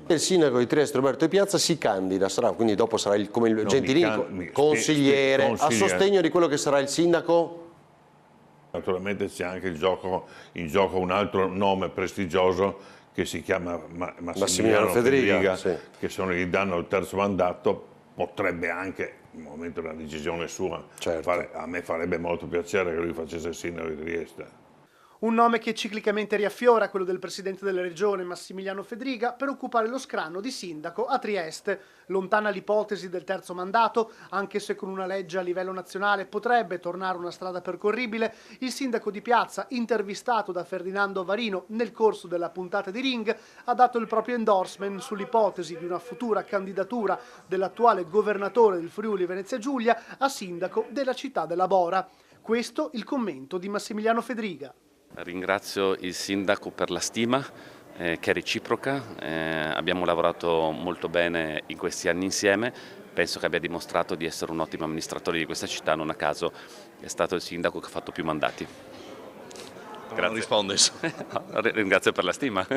Il sindaco di Trieste Roberto Di Piazza si candida, quindi dopo sarà come il Gentilini, consigliere, a sostegno di quello che sarà il sindaco? Naturalmente c'è anche in gioco un altro nome prestigioso che si chiama Massimiliano Fedriga, sì, che se non gli danno il terzo mandato potrebbe anche, nel momento della decisione sua, certo, a me farebbe molto piacere che lui facesse il sindaco di Trieste. Un nome che ciclicamente riaffiora, quello del presidente della regione Massimiliano Fedriga, per occupare lo scranno di sindaco a Trieste. Lontana l'ipotesi del terzo mandato, anche se con una legge a livello nazionale potrebbe tornare una strada percorribile, il sindaco di Piazza, intervistato da Ferdinando Varino nel corso della puntata di Ring, ha dato il proprio endorsement sull'ipotesi di una futura candidatura dell'attuale governatore del Friuli Venezia Giulia a sindaco della città della Bora. Questo il commento di Massimiliano Fedriga. Ringrazio il sindaco per la stima che è reciproca, abbiamo lavorato molto bene in questi anni insieme, penso che abbia dimostrato di essere un ottimo amministratore di questa città, non a caso è stato il sindaco che ha fatto più mandati. Grazie. Non risponde. Ringrazio per la stima.